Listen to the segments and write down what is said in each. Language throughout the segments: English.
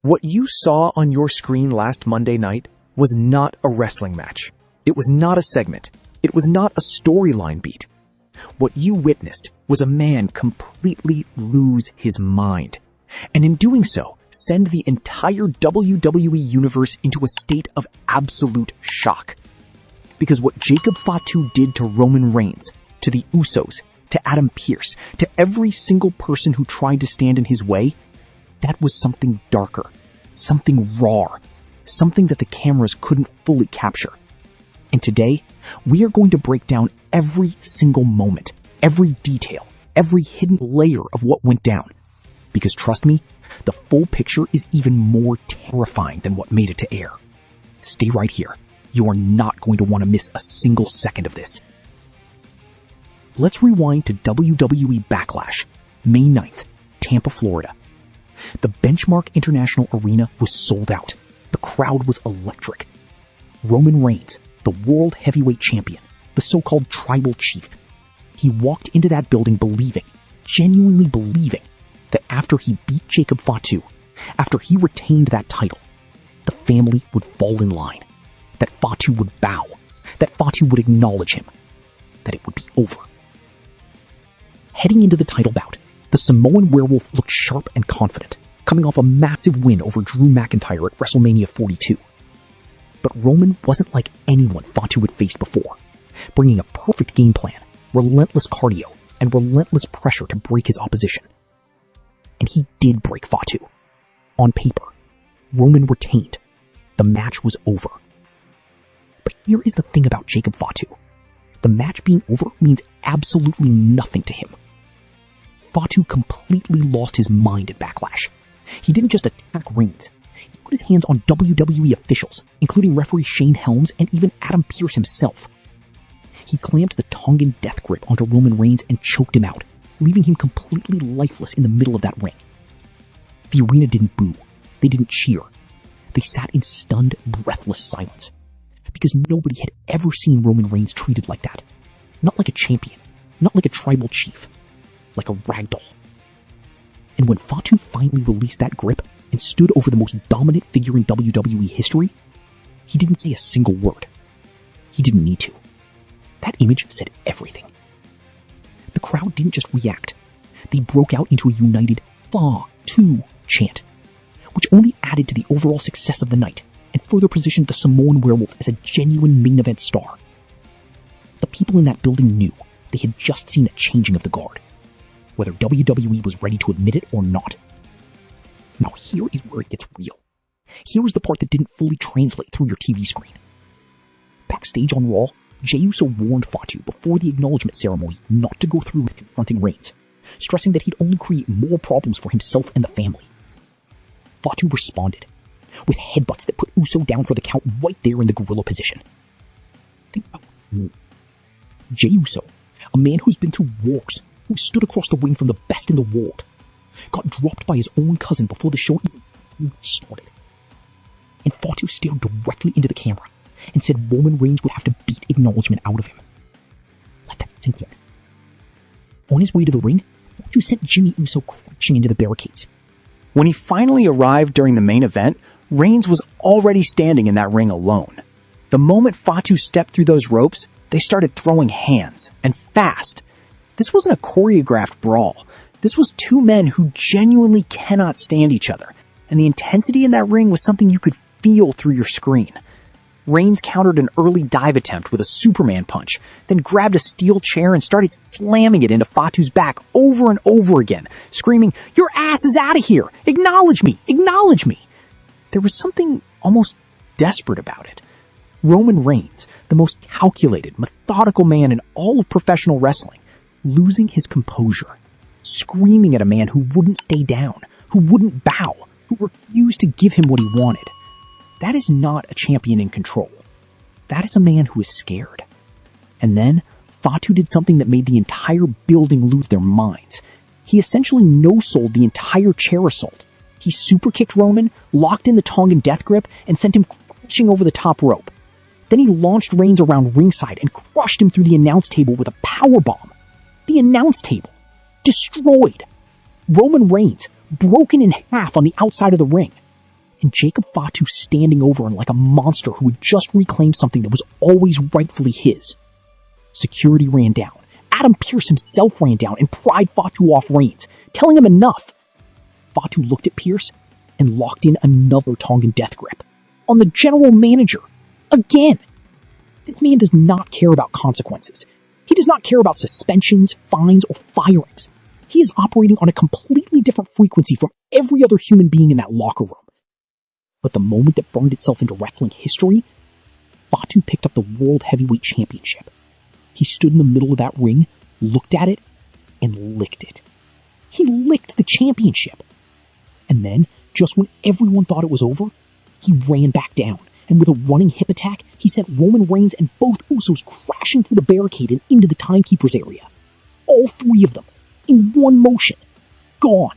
What you saw on your screen last Monday night was not a wrestling match. It was not a segment. It was not a storyline beat. What you witnessed was a man completely lose his mind, and in doing so, send the entire WWE universe into a state of absolute shock. Because what Jacob Fatu did to Roman Reigns, to the Usos, to Adam Pearce, to every single person who tried to stand in his way, that was something darker, something raw, something that the cameras couldn't fully capture. And today, we are going to break down every single moment, every detail, every hidden layer of what went down. Because trust me, the full picture is even more terrifying than what made it to air. Stay right here. You are not going to want to miss a single second of this. Let's rewind to WWE Backlash, May 9th, Tampa, Florida. The Benchmark International Arena was sold out. The crowd was electric. Roman Reigns, the World Heavyweight Champion, the so-called Tribal Chief, he walked into that building believing, genuinely believing, that after he beat Jacob Fatu, after he retained that title, the family would fall in line, that Fatu would bow, that Fatu would acknowledge him, that it would be over. Heading into the title bout, the Samoan Werewolf looked sharp and confident, coming off a massive win over Drew McIntyre at WrestleMania 42. But Roman wasn't like anyone Fatu had faced before, bringing a perfect game plan, relentless cardio, and relentless pressure to break his opposition. And he did break Fatu. On paper, Roman retained. The match was over. But here is the thing about Jacob Fatu. The match being over means absolutely nothing to him. Fatu completely lost his mind at Backlash. He didn't just attack Reigns. He put his hands on WWE officials, including referee Shane Helms and even Adam Pearce himself. He clamped the Tongan death grip onto Roman Reigns and choked him out, leaving him completely lifeless in the middle of that ring. The arena didn't boo. They didn't cheer. They sat in stunned, breathless silence. Because nobody had ever seen Roman Reigns treated like that. Not like a champion. Not like a tribal chief. Like a ragdoll. And when Fatu finally released that grip and stood over the most dominant figure in WWE history, he didn't say a single word. He didn't need to. That image said everything. The crowd didn't just react. They broke out into a united Fatu chant, which only added to the overall success of the night and further positioned the Samoan Werewolf as a genuine main event star. The people in that building knew they had just seen a changing of the guard, whether WWE was ready to admit it or not. Now here is where it gets real. Here is the part that didn't fully translate through your TV screen. Backstage on Raw, Jey Uso warned Fatu before the acknowledgement ceremony not to go through with confronting Reigns, stressing that he'd only create more problems for himself and the family. Fatu responded, with headbutts that put Uso down for the count right there in the gorilla position. Think about what it means. Jey Uso, a man who's been through wars, who stood across the ring from the best in the world, got dropped by his own cousin before the show even started. And Fatu stared directly into the camera and said Roman Reigns would have to beat acknowledgement out of him. Let that sink in. On his way to the ring, Fatu sent Jimmy Uso crashing into the barricades. When he finally arrived during the main event, Reigns was already standing in that ring alone. The moment Fatu stepped through those ropes, they started throwing hands, and fast. This wasn't a choreographed brawl. This was two men who genuinely cannot stand each other, and the intensity in that ring was something you could feel through your screen. Reigns countered an early dive attempt with a Superman punch, then grabbed a steel chair and started slamming it into Fatu's back over and over again, screaming, "Your ass is out of here! Acknowledge me! Acknowledge me!" There was something almost desperate about it. Roman Reigns, the most calculated, methodical man in all of professional wrestling, losing his composure, screaming at a man who wouldn't stay down, who wouldn't bow, who refused to give him what he wanted. That is not a champion in control. That is a man who is scared. And then, Fatu did something that made the entire building lose their minds. He essentially no-sold the entire chair assault. He super-kicked Roman, locked in the Tongan death grip, and sent him crashing over the top rope. Then he launched Reigns around ringside and crushed him through the announce table with a powerbomb. The announce table. Destroyed. Roman Reigns, broken in half on the outside of the ring. and Jacob Fatu standing over him like a monster who had just reclaimed something that was always rightfully his. Security ran down. Adam Pearce himself ran down and pried Fatu off Reigns, telling him enough. Fatu looked at Pearce and locked in another Tongan death grip. On the general manager. Again. This man does not care about consequences. He does not care about suspensions, fines, or firings. He is operating on a completely different frequency from every other human being in that locker room. But the moment that burned itself into wrestling history, Fatu picked up the World Heavyweight Championship. He stood in the middle of that ring, looked at it, and licked it. He licked the championship. And then, just when everyone thought it was over, he ran back down, and with a running hip attack, he sent Roman Reigns and both Usos crashing through the barricade and into the timekeeper's area. All three of them, in one motion, gone.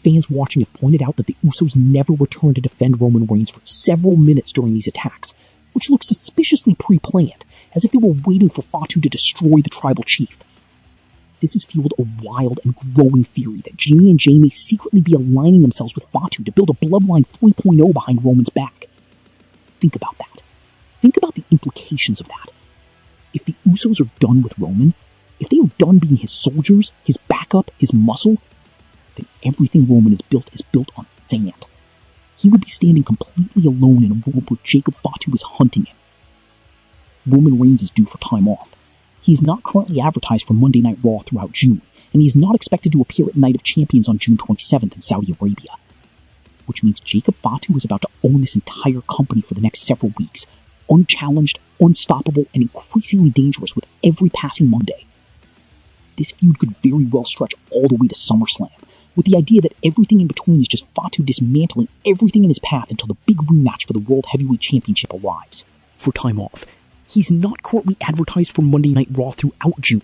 Fans watching have pointed out that the Usos never returned to defend Roman Reigns for several minutes during these attacks, which looked suspiciously pre-planned, as if they were waiting for Fatu to destroy the tribal chief. This has fueled a wild and growing theory that Jimmy and Jay may secretly be aligning themselves with Fatu to build a Bloodline 3.0 behind Roman's back. Think about that. Think about the implications of that. If the Usos are done with Roman, if they are done being his soldiers, his backup, his muscle, then everything Roman is built on sand. He would be standing completely alone in a world where Jacob Fatu is hunting him. Roman Reigns is due for time off. He is not currently advertised for Monday Night Raw throughout June, and he is not expected to appear at Night of Champions on June 27th in Saudi Arabia. Which means Jacob Fatu is about to own this entire company for the next several weeks, unchallenged, unstoppable, and increasingly dangerous with every passing Monday. This feud could very well stretch all the way to SummerSlam, with the idea that everything in between is just Fatu dismantling everything in his path until the big rematch for the World Heavyweight Championship arrives. For time off, he's not currently advertised for Monday Night Raw throughout June,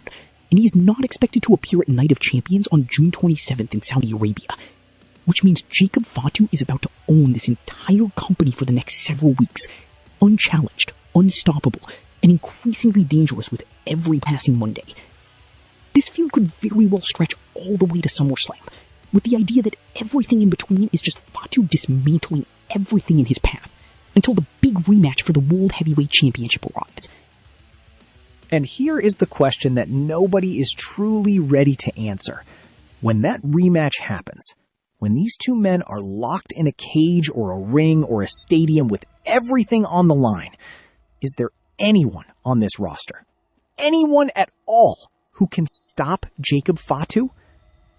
and he is not expected to appear at Night of Champions on June 27th in Saudi Arabia, which means Jacob Fatu is about to own this entire company for the next several weeks, unchallenged, unstoppable, and increasingly dangerous with every passing Monday. This feud could very well stretch all the way to SummerSlam, with the idea that everything in between is just Fatu dismantling everything in his path, until the big rematch for the World Heavyweight Championship arrives. And here is the question that nobody is truly ready to answer. When that rematch happens, when these two men are locked in a cage or a ring or a stadium with everything on the line, is there anyone on this roster, anyone at all, who can stop Jacob Fatu?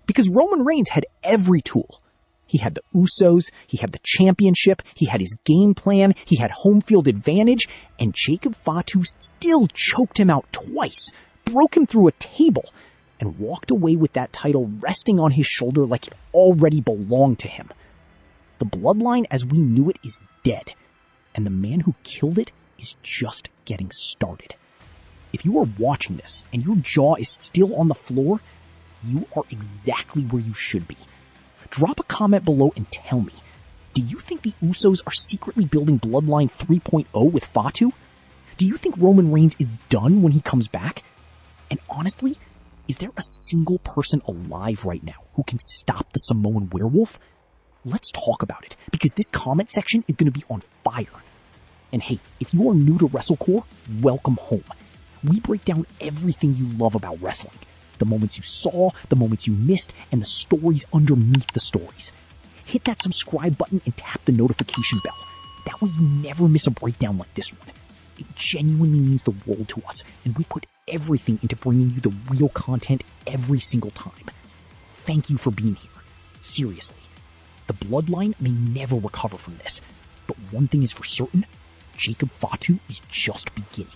Because Roman Reigns had every tool. He had the Usos, he had the championship, he had his game plan, he had home field advantage, and Jacob Fatu still choked him out twice, broke him through a table, and walked away with that title resting on his shoulder like it already belonged to him. The Bloodline as we knew it is dead, and the man who killed it is just getting started. If you are watching this and your jaw is still on the floor, you are exactly where you should be. Drop a comment below and tell me, do you think the Usos are secretly building Bloodline 3.0 with Fatu? Do you think Roman Reigns is done when he comes back? And honestly, is there a single person alive right now who can stop the Samoan Werewolf? Let's talk about it, because this comment section is going to be on fire. And hey, if you are new to WrestleCore, welcome home. We break down everything you love about wrestling. The moments you saw, the moments you missed, and the stories underneath the stories. Hit that subscribe button and tap the notification bell. That way you never miss a breakdown like this one. It genuinely means the world to us, and we put everything into bringing you the real content every single time. Thank you for being here. Seriously. The Bloodline may never recover from this, but one thing is for certain, Jacob Fatu is just beginning.